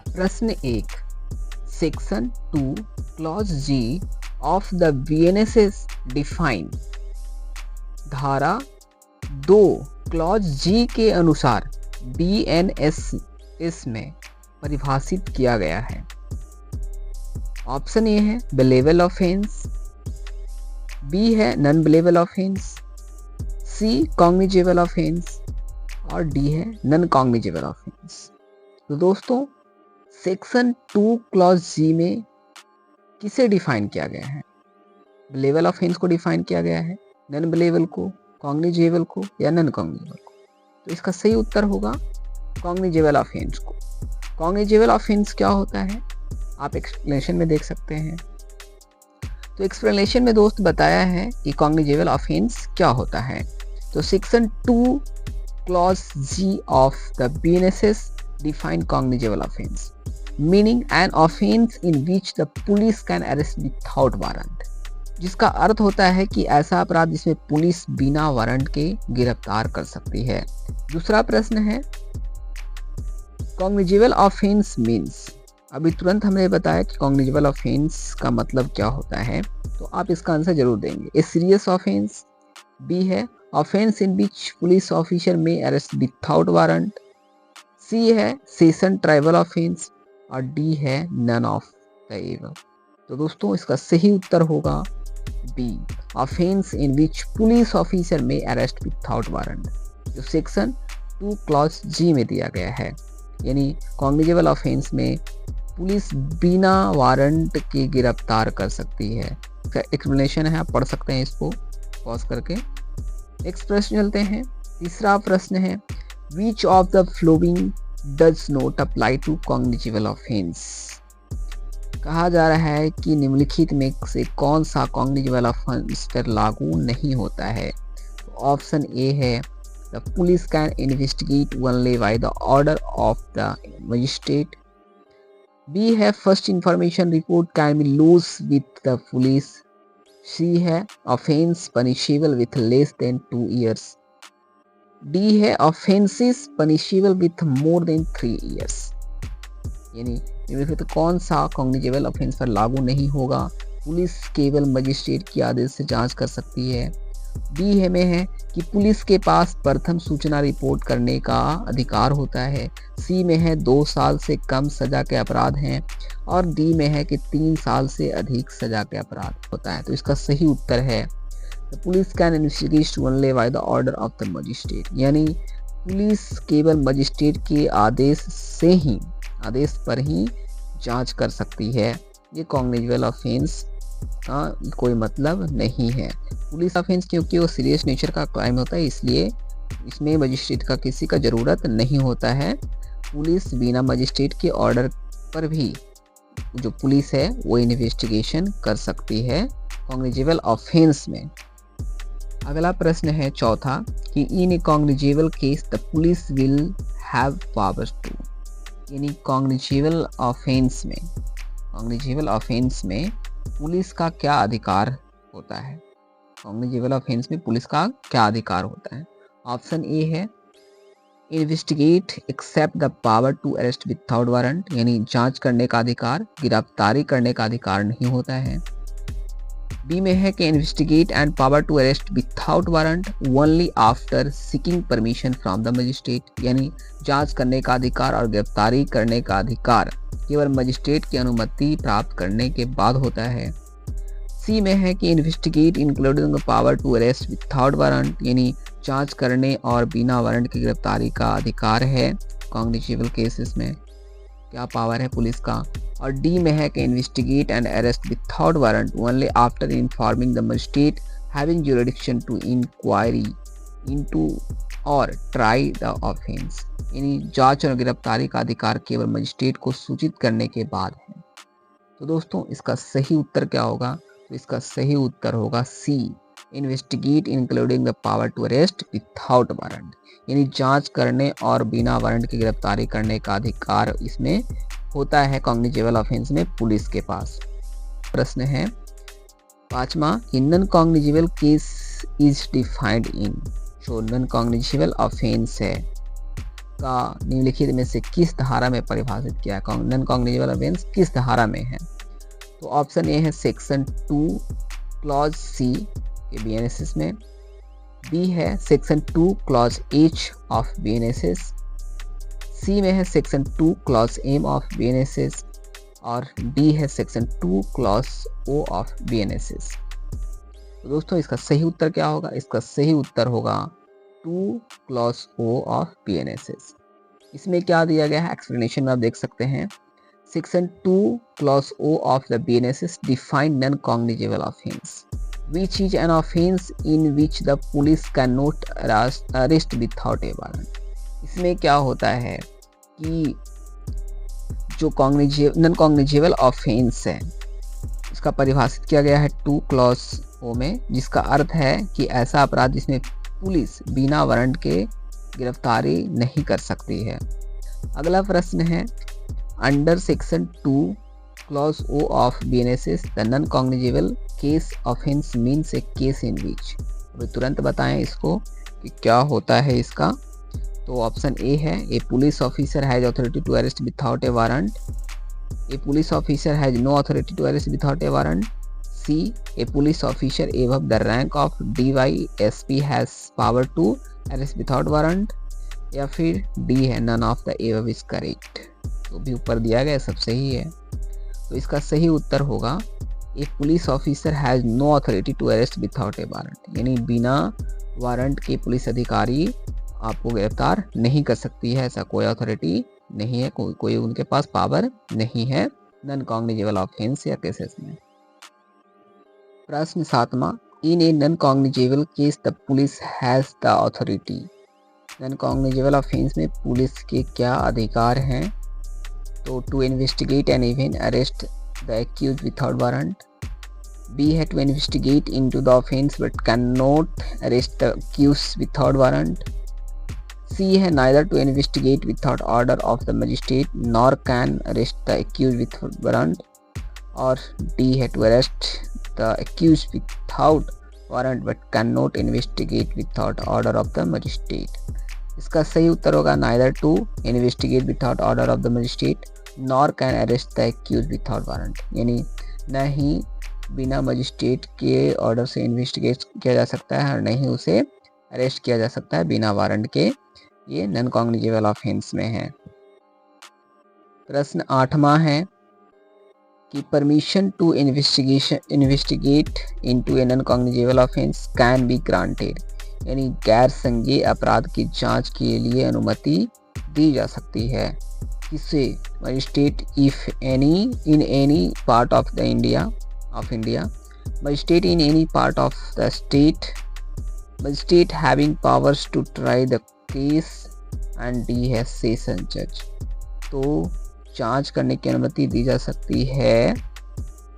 प्रश्न 1, section 2 clause ji of the BNSS define. धारा 2 clause जी के अनुसार बीएनएसएस में परिभाषित किया गया है। ऑप्शन ए है बिलेबल ऑफेंस, बी है नॉन बिलेबल ऑफेंस, सी कॉग्निजेबल ऑफेंस और डी है नॉन कॉग्निजेबल ऑफेंस। तो दोस्तों, सेक्शन 2 क्लॉज जी में किसे डिफाइन किया गया है? बिलेबल ऑफेंस को डिफाइन किया गया है, नॉन बिलेबल को, कॉग्निजेबल को या नॉन कॉग्निजेबल को? तो इसका सही उत्तर होगा कॉग्निजेबल ऑफेंस को। कॉग्निजेबल ऑफेंस क्या होता है आप एक्सप्लेनेशन में देख सकते हैं। तो एक्सप्लेनेशन में दोस्त बताया है कि कॉग्निजेबल ऑफेंस क्या होता है। तो section 2 clause ji of the BNSS define cognizable offense, meaning an offense in which the police can arrest without warrant, जिसका अर्थ होता है कि ऐसा अपराध जिसमें पुलिस बिना वारंट के गिरफ्तार कर सकती है। दूसरा प्रश्न है cognizable offense means। अभी तुरंत हमने बताया कि cognizable offense का मतलब क्या होता है, तो आप इसका आंसर जरूर देंगे। ए सीरियस ऑफेंस, बी है offence in which police officer may arrest without warrant, C है सेशन ट्राइबल ऑफेंस और डी है नन ऑफ द एबव। तो दोस्तों, इसका सही उत्तर होगा B, offence in which police officer may arrest without warrant, जो सेक्शन 2 क्लॉज जी में दिया गया है। यानी कॉग्निजेबल ऑफेंस में पुलिस बिना वारंट के गिरफ्तार कर सकती है। इसका एक्सप्लेनेशन है, आप पढ़ सकते हैं इसको पॉज करके। नेक्स्ट प्रश्न चलते हैं। तीसरा प्रश्न है Which of the following does not apply to cognizable offense? कहा जा रहा है कि निम्नलिखित में से कौन सा कॉग्निजेबल ऑफेंस पर लागू नहीं होता है। तो ऑप्शन ए है the police can investigate only by the order of the magistrate, B है first information report can be loose with the police, C है offence punishable with less than 2 years, D है offences punishable with more than 3 years। यानी तो कौन सा cognizable offence पर लागू नहीं होगा? पुलिस केवल मजिस्ट्रेट के आदेश से जांच कर सकती है, बी में है कि पुलिस के पास प्रथम सूचना रिपोर्ट करने का अधिकार होता है, सी में है 2 साल से कम सजा के अपराध हैं और डी में है कि 3 साल से अधिक सजा के अपराध होता है। तो इसका सही उत्तर है police can investigate only by the order of the magistrate. यानी पुलिस केवल मजिस्ट्रेट के आदेश पर ही जांच कर सकती है। ये कॉग्निजेबल ऑफेंस का कोई मतलब नहीं है। पुलिस ऑफेंस क्योंकि वो सीरियस नेचर का क्राइम होता है, इसलिए इसमें मजिस्ट्रेट का किसी का ज़रूरत नहीं होता है। पुलिस बिना मजिस्ट्रेट के ऑर्डर पर भी जो पुलिस है वो इन्वेस्टिगेशन कर सकती है कॉग्निजेबल ऑफेंस में। अगला प्रश्न है चौथा कि in a cognizable case the police will have powers to. यानी कॉग्निजेबल ऑफेंस में पुलिस का क्या अधिकार होता है? कॉग्निजेबल ऑफेंस में पुलिस का क्या अधिकार होता है? ऑप्शन ए है investigate except the power to arrest without warrant, यानी जांच करने का अधिकार, गिरफ्तारी करने का अधिकार नहीं होता है। बी में है कि investigate and power to arrest without warrant only after seeking permission from the magistrate, यानी जांच करने का अधिकार और गिरफ्तारी करने का अधिकार केवल मजिस्ट्रेट की अनुमति प्राप्त करने के बाद होता है। सी में है कि investigate including the power to arrest without warrant, यानी जांच करने और बिना वारंट की गिरफ्तारी का अधिकार है। कॉग्निजेबल केसेस में क्या पावर है पुलिस का? और डी में है कि investigate and arrest without warrant only after informing the magistrate having jurisdiction to inquiry into और ट्राई द ऑफेंस, यानी जांच और गिरफ्तारी का अधिकार केवल मजिस्ट्रेट को सूचित करने के बाद है। तो दोस्तों, इसका सही उत्तर क्या होगा? तो इसका सही उत्तर होगा C, investigate including the power to arrest without warrant, यानी जांच करने और बिना वारंट की गिरफ्तारी करने का अधिकार इसमें होता है कॉग्निजेबल ऑफेंस में पुलिस के पास। प्रश्न है पांचवा, non cognizable case is defined in. जो नॉन कॉग्निजेबल ऑफेंस है का निम्नलिखित में से किस धारा में परिभाषित किया है? नॉन कॉग्निजेबल ऑफेंस किस धारा में है? तो ऑप्शन ए है सेक्शन 2 क्लॉज सी के बीएनएसएस में, बी है section 2 clause H of BNSS, C में है section 2 clause M of BNSS और डी है section 2 clause O of BNSS. तो दोस्तों इसका सही उत्तर क्या होगा? इसका सही उत्तर होगा 2 क्लॉज ओ ऑफ बीएनएसएस। इसमें क्या दिया गया है एक्सप्लेनेशन में आप देख सकते हैं। Section 2 clause O of the BNSS define non cognizable offence which is an offense in which the police cannot arrest without a warrant। इसमें क्या होता है कि जो नॉन कॉग्निजेबल ऑफेंस है इसका परिभाषित किया गया है 2 क्लॉज ओ में, जिसका अर्थ है कि ऐसा अपराध जिसमें पुलिस बिना वारंट के गिरफ्तारी नहीं कर सकती है। अगला प्रश्न है under section 2 clause O of BNSS the non cognizable case offence means a case in which. अभी तुरंत बताएं इसको कि क्या होता है इसका। तो ऑप्शन ए है a police officer has authority to arrest without a warrant, a police officer has no authority to arrest without a warrant, C a police officer above the rank of DYSP has power to arrest without warrant, या फिर D है none of the above is correct. तो भी ऊपर दिया गया सब सही है। तो इसका सही उत्तर होगा a police officer has no authority to arrest without a warrant, यानी बिना वारंट के पुलिस अधिकारी आपको गिरफ्तार नहीं कर सकती है, ऐसा कोई अथॉरिटी नहीं है, कोई उनके पास पावर नहीं है नॉन कॉग्निजेबल ऑफेंस या केसेस में। प्रश्न 7वां in a non cognizable case the police has the authority. Non cognizable offence में पुलिस के क्या अधिकार हैं? तो to investigate and even arrest the accused without warrant, B है to investigate into the offence but can not arrest the accused without warrant, C है neither to investigate without order of the magistrate nor can arrest the accused without warrant, और D है to arrest the accused without warrant but can not investigate without order of the magistrate. इसका सही उत्तर होगा neither to investigate without order of the magistrate nor can arrest the accused without warrant, यानी न ही बिना magistrate के order से investigate किया जा सकता है और नहीं उसे अरेस्ट किया जा सकता है बिना वारंट के। ये नॉन कॉग्निजेबल ऑफेंस में है। प्रश्न 8वां है कि permission to investigate into a non cognizable offence can be granted, यानी गैर संज्ञेय अपराध की जांच के लिए अनुमति दी जा सकती है। किसे? Magistrate if any in any part of the India, magistrate in any part of the state, magistrate having powers to try the case, and D है सेशन जज। तो जांच करने की अनुमति दी जा सकती है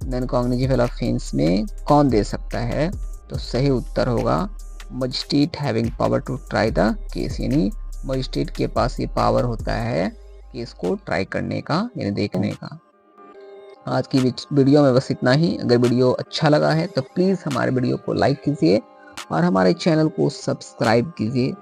नॉन कॉग्निजेबल ऑफेंस में, कौन दे सकता है? तो सही उत्तर होगा magistrate having power to try the case, यानी मजिस्ट्रेट के पास ये पावर होता है केस को ट्राई करने का, यानी देखने का। आज की वीडियो में बस इतना ही। अगर वीडियो अच्छा लगा है तो प्लीज़ हमारे वीडियो को लाइक कीजिए और हमारे चैनल को सब्सक्राइब कीजिए